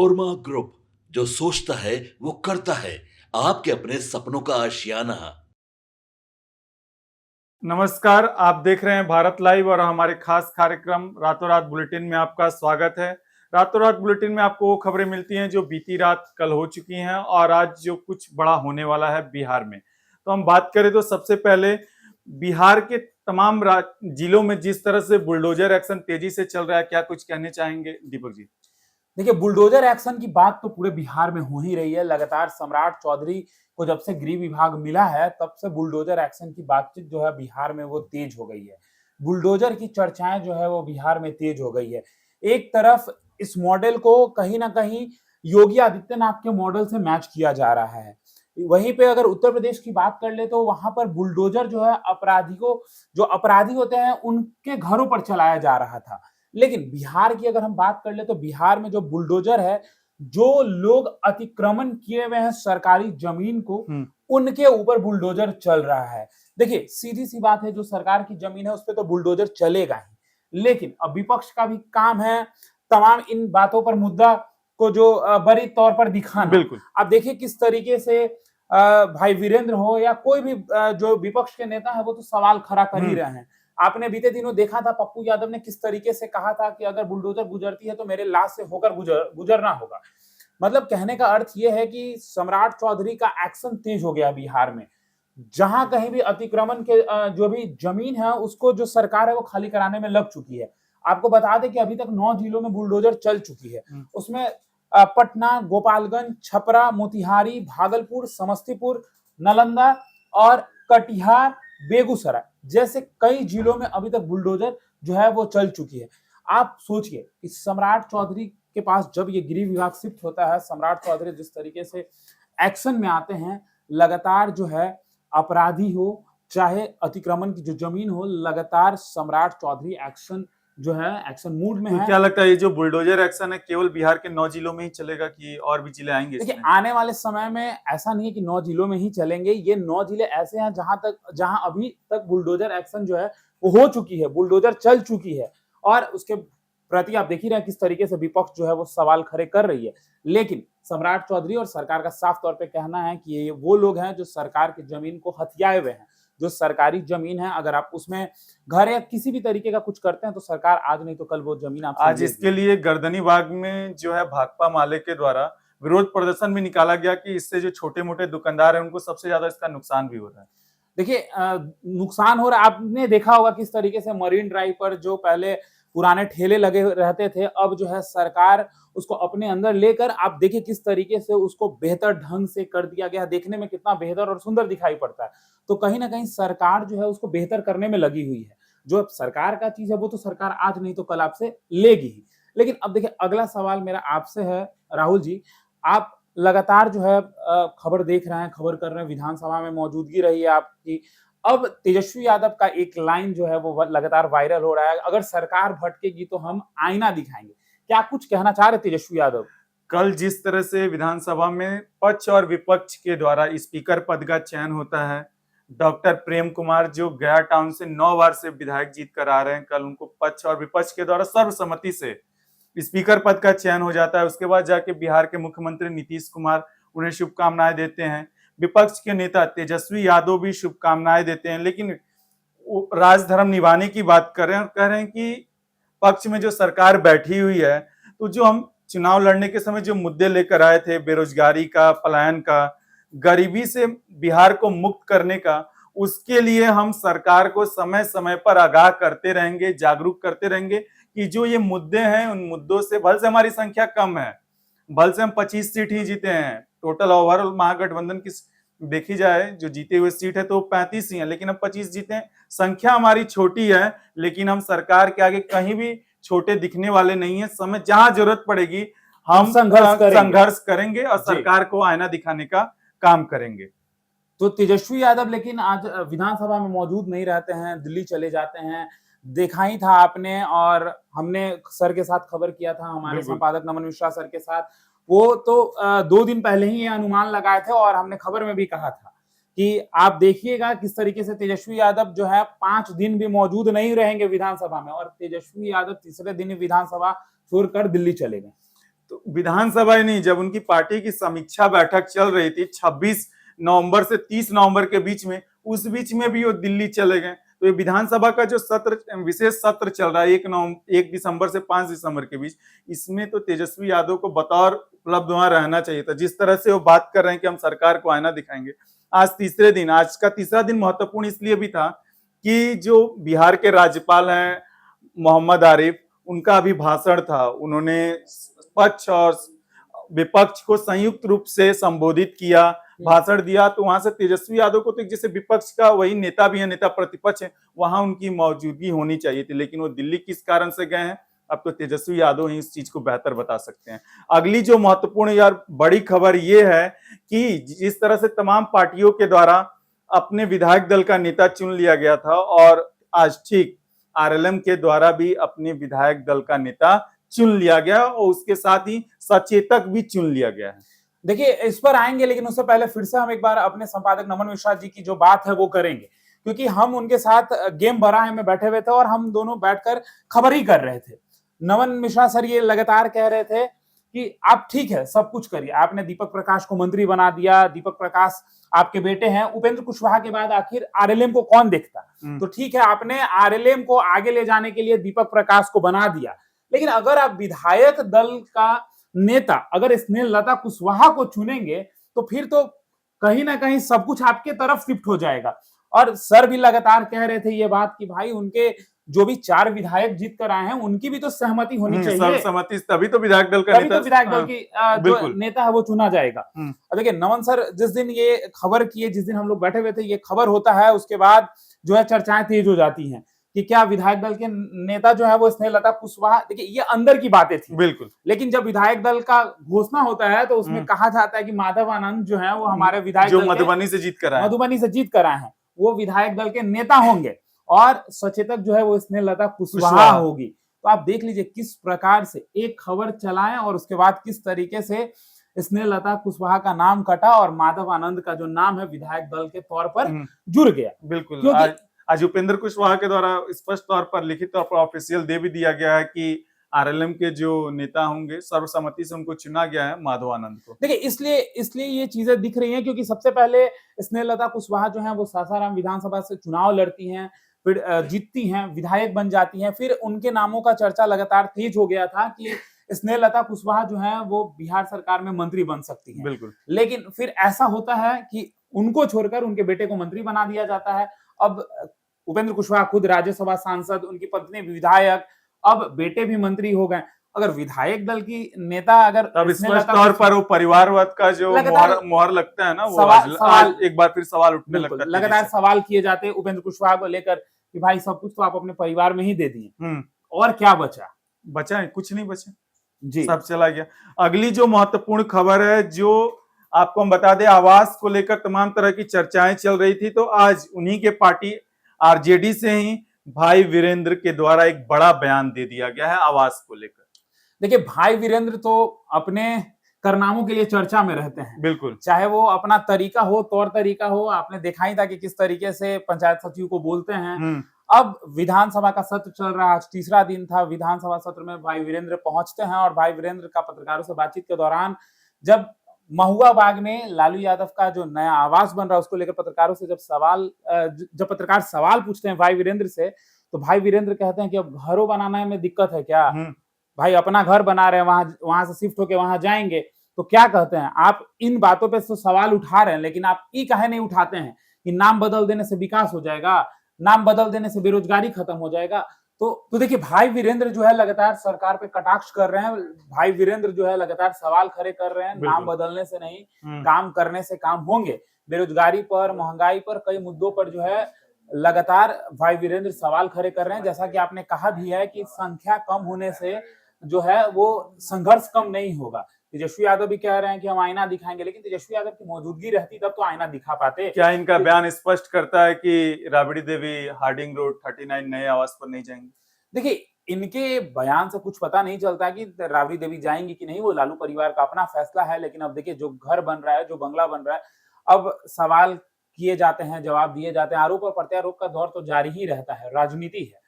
नोरमा group, जो सोचता है वो करता है। आपके अपने सपनों का आशियाना। नमस्कार, आप देख रहे हैं भारत लाइव और हमारे खास कार्यक्रम रातों रात बुलेटिन में आपका स्वागत है। रातों रात बुलेटिन में आपको वो खबरें मिलती हैं जो बीती रात कल हो चुकी हैं और आज जो कुछ बड़ा होने वाला है बिहार में। तो हम बात करें तो सबसे पहले बिहार के तमाम जिलों में जिस तरह से बुलडोजर एक्शन तेजी से चल रहा है, क्या कुछ कहने चाहेंगे दीपक जी? देखिए, बुलडोजर एक्शन की बात तो पूरे बिहार में हो ही रही है। लगातार सम्राट चौधरी को जब से गृह विभाग मिला है तब से बुलडोजर एक्शन की बातचीत जो है बिहार में वो तेज हो गई है। बुलडोजर की चर्चाएं जो है वो बिहार में तेज हो गई है। एक तरफ इस मॉडल को कहीं ना कहीं योगी आदित्यनाथ के मॉडल से मैच किया जा रहा है। वहीं पे अगर उत्तर प्रदेश की बात कर ले तो वहां पर बुलडोजर जो है अपराधी को, जो अपराधी होते हैं उनके घरों पर चलाया जा रहा था। लेकिन बिहार की अगर हम बात कर ले तो बिहार में जो बुलडोजर है, जो लोग अतिक्रमण किए हुए हैं सरकारी जमीन को, उनके ऊपर बुलडोजर चल रहा है। देखिए, सीधी सी बात है, जो सरकार की जमीन है उस पर तो बुलडोजर चलेगा ही, लेकिन अब विपक्ष का भी काम है तमाम इन बातों पर मुद्दा को जो बड़ी तौर पर दिखाना। बिल्कुल। अब देखिए किस तरीके से भाई वीरेंद्र हो या कोई भी जो विपक्ष के नेता है वो तो सवाल खड़ा कर ही रहे हैं। आपने बीते दिनों देखा था पप्पू यादव ने किस तरीके से कहा था कि अगर बुलडोजर गुजरती है तो मेरे लाश से होकर गुजरना होगा। मतलब कहने का अर्थ यह है कि सम्राट चौधरी का एक्शन तेज हो गया बिहार में। जहां कहीं भी अतिक्रमण के जो भी जमीन है उसको जो सरकार है वो खाली कराने में लग चुकी है। आपको बता दें कि अभी तक 9 जिलों में बुलडोजर चल चुकी है। उसमें पटना, गोपालगंज, छपरा, मोतिहारी, भागलपुर, समस्तीपुर, नालंदा और कटिहार, बेगूसराय जैसे कई जिलों में अभी तक बुलडोजर जो है वो चल चुकी है। आप सोचिए कि सम्राट चौधरी के पास जब ये गृह विभाग शिफ्ट होता है, सम्राट चौधरी जिस तरीके से एक्शन में आते हैं, लगातार जो है अपराधी हो चाहे अतिक्रमण की जो जमीन हो, लगातार सम्राट चौधरी एक्शन जो है एक्शन मूड में तो है। क्या लगता है ये जो बुलडोजर एक्शन है केवल बिहार के 9 जिलों में ही चलेगा कि और भी जिले आएंगे देखिए, इसमें? आने वाले समय में ऐसा नहीं है कि 9 जिलों में ही चलेंगे। ये 9 जिले ऐसे हैं जहां अभी तक बुलडोजर एक्शन जो है वो हो चुकी है, बुलडोजर चल चुकी है और उसके प्रति आप देख ही रहे हैं किस तरीके से विपक्ष जो है वो सवाल खड़े कर रही है। लेकिन सम्राट चौधरी और सरकार का साफ तौर पे कहना है कि ये वो लोग हैं जो सरकार की जमीन को हथियाए हुए हैं। जो सरकारी जमीन है, अगर आप उसमें घर या किसी भी तरीके का कुछ करते हैं तो सरकार आज नहीं तो कल वो जमीन आपसे आज इसके लिए गर्दनी बाग में जो है भाकपा माले के द्वारा विरोध प्रदर्शन भी निकाला गया कि इससे जो छोटे मोटे दुकानदार हैं उनको सबसे ज्यादा इसका नुकसान भी हो रहा है। देखिए, नुकसान हो रहा है। आपने देखा होगा किस तरीके से मरीन ड्राइव पर जो पहले पुराने ठेले लगे रहते थे, अब जो है सरकार उसको अपने अंदर लेकर, आप देखिए किस तरीके से उसको बेहतर ढंग से कर दिया गया। देखने में कितना बेहतर और सुंदर दिखाई पड़ता है। तो कहीं ना कहीं सरकार जो है उसको बेहतर करने में लगी हुई है। जो सरकार का चीज है वो तो सरकार आज नहीं तो कल आपसे लेगी ही। लेकिन अब देखिए, अगला सवाल मेरा आपसे है राहुल जी। आप लगातार जो है खबर देख रहे हैं, खबर कर रहे हैं, विधानसभा में मौजूदगी रही है आपकी। अब तेजस्वी यादव का एक लाइन जो है वो लगातार वायरल हो रहा है, अगर सरकार भटकेगी तो हम आईना दिखाएंगे। क्या कुछ कहना चाह रहे तेजस्वी यादव? कल जिस तरह से विधानसभा में पक्ष और विपक्ष के द्वारा स्पीकर पद का चयन होता है, डॉक्टर प्रेम कुमार जो गया टाउन से 9 बार से विधायक जीत कर आ रहे हैं, कल उनको पक्ष और विपक्ष के द्वारा सर्वसम्मति से स्पीकर पद का चयन हो जाता है। उसके बाद जाके बिहार के मुख्यमंत्री नीतीश कुमार उन्हें शुभकामनाएं देते हैं। विपक्ष के नेता तेजस्वी यादव भी शुभकामनाएं देते हैं, लेकिन राजधर्म निभाने की बात कर रहे हैं और कह रहे हैं कि पक्ष में जो सरकार बैठी हुई है, तो जो हम चुनाव लड़ने के समय जो मुद्दे लेकर आए थे, बेरोजगारी का, पलायन का, गरीबी से बिहार को मुक्त करने का, उसके लिए हम सरकार को समय समय पर आगाह करते रहेंगे, जागरूक करते रहेंगे कि जो ये मुद्दे हैं उन मुद्दों से, भले से हमारी संख्या कम है, भले से हम 25 सीट ही जीते हैं, टोटल ओवरऑल महागठबंधन की देखी जाए जो जीते हुए सीट है तो 35 ही है, लेकिन हम 25 जीते हैं। संख्या हमारी छोटी है, लेकिन हम सरकार के आगे कहीं भी छोटे दिखने वाले नहीं है। समय जहां जरूरत पड़ेगी हम संघर्ष करेंगे और सरकार को आईना दिखाने का काम करेंगे। तो तेजस्वी यादव लेकिन आज विधानसभा में मौजूद नहीं रहते हैं, दिल्ली चले जाते हैं। देखा ही था आपने, और हमने सर के साथ खबर किया था, हमारे संपादक नमन मिश्रा सर के साथ। वो तो 2 दिन पहले ही ये अनुमान लगाए थे और हमने खबर में भी कहा था कि आप देखिएगा किस तरीके से तेजस्वी यादव जो है 5 दिन भी मौजूद नहीं रहेंगे विधानसभा में, और तेजस्वी यादव तीसरे दिन विधानसभा छोड़कर दिल्ली चले गए। तो विधानसभा ही नहीं, जब उनकी पार्टी की समीक्षा बैठक चल रही थी 26 नवंबर से 30 नवंबर के बीच में, उस बीच में भी वो दिल्ली चले गए। तो ये विधानसभा का जो सत्र, विशेष सत्र चल रहा है 1 दिसंबर से 5 दिसंबर के बीच, इसमें तो तेजस्वी यादव को बतौर उपलब्ध वहां रहना चाहिए था। जिस तरह से वो बात कर रहे हैं कि हम सरकार को आईना दिखाएंगे, आज का तीसरा दिन महत्वपूर्ण इसलिए भी था कि जो बिहार के राज्यपाल हैं मोहम्मद आरिफ, उनका अभी भाषण था। उन्होंने पक्ष और विपक्ष को संयुक्त रूप से संबोधित किया, भाषण दिया। तो वहां से तेजस्वी यादव को तो जैसे विपक्ष का वही नेता भी है, नेता प्रतिपक्ष है, वहां उनकी मौजूदगी होनी चाहिए थी, लेकिन वो दिल्ली किस कारण से गए हैं, अब तो तेजस्वी यादव ही इस चीज को बेहतर बता सकते हैं। अगली जो महत्वपूर्ण यार बड़ी खबर ये है कि जिस तरह से तमाम पार्टियों के द्वारा अपने विधायक दल का नेता चुन लिया गया था, और आज ठीक आरएलएम के द्वारा भी अपने विधायक दल का नेता चुन लिया गया, और उसके साथ ही सचेतक भी चुन लिया गया है। देखिए, इस पर आएंगे, लेकिन उससे पहले फिर से हम एक बार अपने संपादक नमन मिश्रा जी की जो बात है वो करेंगे, क्योंकि हम उनके साथ गेम बराह में बैठे हुए थे और हम दोनों बैठकर खबर ही कर रहे थे। नमन मिश्रा सर ये लगातार कह रहे थे कि आप ठीक है सब कुछ करिए, आपने दीपक प्रकाश को मंत्री बना दिया, दीपक प्रकाश आपके बेटे हैं, उपेंद्र कुशवाहा के बाद आखिर आरएलएम को कौन देखता? तो ठीक है, आपने आरएलएम को आगे ले जाने के लिए दीपक प्रकाश को बना दिया, लेकिन अगर आप विधायक दल का नेता अगर स्नेहलता कुशवाहा को चुनेंगे तो फिर तो कहीं ना कहीं सब कुछ आपके तरफ शिफ्ट हो जाएगा। और सर भी लगातार कह रहे थे ये बात कि भाई उनके जो भी 4 विधायक जीत कर आए हैं उनकी भी तो सहमति होनी चाहिए, सर्वसम्मति, तभी तो विधायक दल का तभी तो विधायक दल की जो नेता है वो चुना जाएगा। देखिए नमन सर जिस दिन ये खबर किए, जिस दिन हम लोग बैठे हुए थे, ये खबर होता है, उसके बाद जो है चर्चाएं तेज हो जाती हैं कि क्या विधायक दल के नेता जो है वो स्नेहलता कुशवाहा, देखिए ये अंदर की बातें थी बिल्कुल, लेकिन जब विधायक दल का घोषणा होता है तो उसमें कहा जाता है कि माधव आनंद जो है वो हमारे विधायक जो मधुबनी से जीत कर आए हैं, वो विधायक दल के नेता होंगे और सचेतक जो है वो स्नेहलता कुशवाहा होगी। तो आप देख लीजिए किस प्रकार से एक खबर चलाएं और उसके बाद किस तरीके से स्नेहलता कुशवाहा का नाम कटा और माधव आनंद का जो नाम है विधायक दल के तौर पर जुड़ गया। बिल्कुल, आज उपेंद्र कुशवाहा के द्वारा स्पष्ट तौर पर लिखित तौर पर ऑफिशियल दे भी दिया गया है कि आरएलएम के जो नेता होंगे सर्वसम्मति से उनको चुना गया है माधव आनंद को। देखिए इसलिए ये चीजें दिख रही हैं क्योंकि सबसे पहले स्नेहलता कुशवाहा जो है वो सासाराम विधानसभा से चुनाव लड़ती हैं, फिर जीतती हैं, विधायक बन जाती हैं, फिर उनके नामों का चर्चा लगातार तेज हो गया था कि स्नेहलता कुशवाहा जो है वो बिहार सरकार में मंत्री बन सकती है। बिल्कुल, लेकिन फिर ऐसा होता है कि उनको छोड़कर उनके बेटे को मंत्री बना दिया जाता है। अब उपेंद्र कुशवाहा खुद राज्यसभा सांसद, उनकी पत्नी विधायक, अब बेटे भी मंत्री हो गए। अगर विधायक दल की नेता अगर तब स्पष्ट तौर पर वो परिवारवाद का जो मोहर लगता है ना, वो आज एक बार फिर सवाल उठने लगता है। लगातार सवाल किए जाते हैं उपेंद्र कुशवाहा को लेकर कि भाई सब कुछ तो आप अपने परिवार में ही दे दिए, और क्या बचा? कुछ नहीं बचा जी, सब चला गया। अगली जो महत्वपूर्ण खबर है, जो आपको हम बता दें, आवास को लेकर तमाम तरह की चर्चाएं चल रही थी, तो आज उन्हीं के पार्टी आरजेडी से ही भाई वीरेंद्र के द्वारा एक बड़ा बयान दे दिया गया है आवास को लेकर। देखिए भाई वीरेंद्र तो अपने कारनामों के लिए चर्चा में रहते हैं, बिल्कुल, चाहे वो अपना तरीका हो, तौर तरीका हो, आपने देखा ही था कि किस तरीके से पंचायत सचिव को बोलते हैं। अब विधानसभा का सत्र चल रहा है, आज तीसरा दिन था। विधानसभा सत्र में भाई वीरेंद्र पहुंचते हैं और भाई वीरेंद्र का पत्रकारों से बातचीत के दौरान जब महुआ बाग में लालू यादव का जो नया आवास बन रहा है उसको लेकर पत्रकारों से जब पत्रकार सवाल पूछते हैं भाई वीरेंद्र से, तो भाई वीरेंद्र कहते हैं कि अब घरों बनाने में दिक्कत है क्या? भाई अपना घर बना रहे हैं, वहां से शिफ्ट होके वहां जाएंगे, तो क्या कहते हैं आप? इन बातों पे तो सवाल उठा रहे हैं, लेकिन आप ये काहे नहीं उठाते हैं कि नाम बदल देने से विकास हो जाएगा, नाम बदल देने से बेरोजगारी खत्म हो जाएगा? तो देखिए भाई वीरेंद्र जो है लगातार सरकार पे कटाक्ष कर रहे हैं, भाई वीरेंद्र जो है लगातार सवाल खड़े कर रहे हैं। नाम बदलने से नहीं, काम करने से काम होंगे। बेरोजगारी पर, महंगाई पर, कई मुद्दों पर जो है लगातार भाई वीरेंद्र सवाल खड़े कर रहे हैं। जैसा कि आपने कहा भी है कि संख्या कम होने से जो है वो संघर्ष कम नहीं होगा। तेजस्वी यादव भी कह रहे हैं कि हम आईना दिखाएंगे, लेकिन तेजस्वी यादव की मौजूदगी रहती तब तो आईना दिखा पाते। क्या इनका बयान स्पष्ट करता है कि राबड़ी देवी हार्डिंग रोड 39 नए आवास पर नहीं जाएंगे? देखिए इनके बयान से कुछ पता नहीं चलता कि राबड़ी देवी जाएंगी कि नहीं, वो लालू परिवार का अपना फैसला है। लेकिन अब देखिए जो घर बन रहा है, जो बंगला बन रहा है, अब सवाल किए जाते हैं, जवाब दिए जाते हैं, आरोप और प्रत्यारोप का दौर तो जारी ही रहता है, राजनीति है।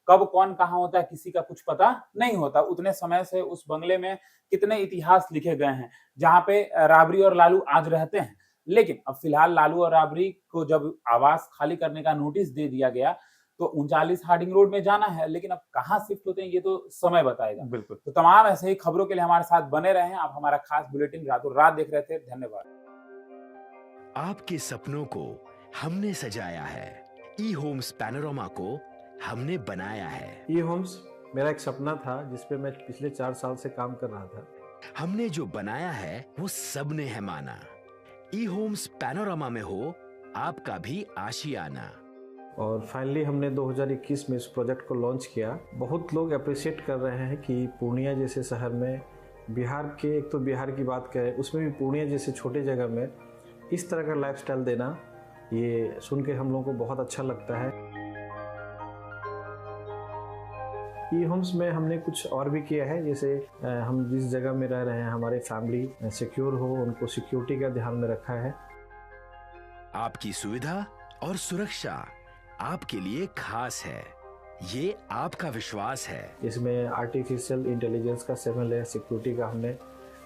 कब कौन कहाँ होता है किसी का कुछ पता नहीं होता। उतने समय से उस बंगले में कितने इतिहास लिखे गए हैं, जहाँ पे राबड़ी और लालू आज रहते हैं। लेकिन अब फिलहाल लालू और राबड़ी को जब आवास खाली करने का नोटिस दे दिया गया, तो 39 हार्डिंग रोड में जाना है, लेकिन अब कहाँ शिफ्ट होते हैं ये तो समय बताएगा। बिल्कुल। तो तमाम ऐसे ही खबरों के लिए हमारे साथ बने रहें। आप हमारा खास बुलेटिन रातों रात देख रहे थे। धन्यवाद। आपके सपनों को हमने सजाया है, ई होम्स पैनोरामा को हमने बनाया है। ई होम्स मेरा एक सपना था जिस पे मैं पिछले 4 साल से काम कर रहा था। हमने जो बनाया है वो सबने है माना। ई होम्स पैनोरामा में हो आपका भी आशियाना। और फाइनली हमने 2021 में इस प्रोजेक्ट को लॉन्च किया। बहुत लोग अप्रिशिएट कर रहे हैं कि पूर्णिया जैसे शहर में, बिहार के, एक तो बिहार की बात करें उसमें भी पूर्णिया जैसे छोटे जगह में इस तरह का लाइफस्टाइल देना, ये सुन के हम लोगों को बहुत अच्छा लगता है। ई होम्स में हमने कुछ और भी किया है, जैसे हम जिस जगह में रह रहे हैं हमारे फैमिली सिक्योर हो, उनको सिक्योरिटी का ध्यान में रखा है। आपकी सुविधा और सुरक्षा आपके लिए खास है, ये आपका विश्वास है। इसमें आर्टिफिशियल इंटेलिजेंस का 7 लेयर सिक्योरिटी का हमने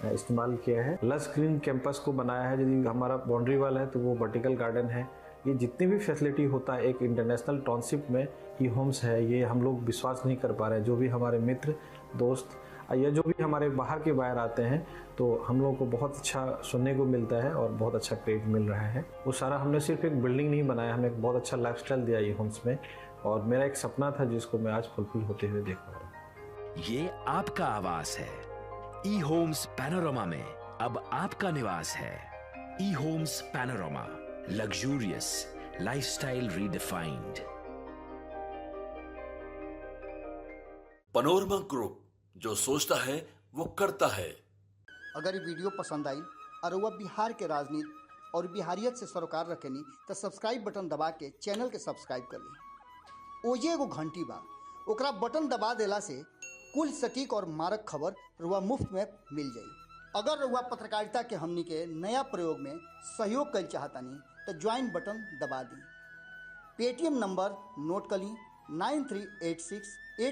इस्तेमाल किया है। लस ग्रीन कैंपस को बनाया है। यदि हमारा बाउंड्री वाल है तो वो वर्टिकल गार्डन है। ये जितनी भी फैसिलिटी होता है एक इंटरनेशनल टाउनशिप में, ई होम्स है, ये हम लोग विश्वास नहीं कर पा रहे हैं। जो भी हमारे मित्र दोस्त या जो भी हमारे बाहर के बाहर आते हैं तो हम लोगों को बहुत अच्छा सुनने को मिलता है और बहुत अच्छा क्रेडिट मिल रहा है। वो सारा हमने सिर्फ एक बिल्डिंग नहीं बनाया, हमें एक बहुत अच्छा लाइफस्टाइल दिया ई होम्स में, और मेरा एक सपना था जिसको मैं आज फुलफिल होते हुए देख पा रहा हूँ। ये आपका आवास है। ई होम्स पैनोरामा में अब आपका निवास है। E Homes Panorama, luxurious lifestyle redefined. Panorama group, जो सोचता है वो करता है। अगर ये वीडियो पसंद आई और वह बिहार के राजनीति और बिहारियत से सरोकार रखेनी तो सब्सक्राइब बटन दबा के चैनल के सब्सक्राइब कर ली। ओजे एगो घंटी बा, ओकरा बटन दबा देला से कुल सटीक और मारक खबर रुआ मुफ्त में मिल जाई। अगर रुआ पत्रकारिता के हमनी के नया प्रयोग में सहयोग कर चाहतानी तो ज्वाइन बटन दबा दी। पेटीएम नंबर नोट कर ली 9386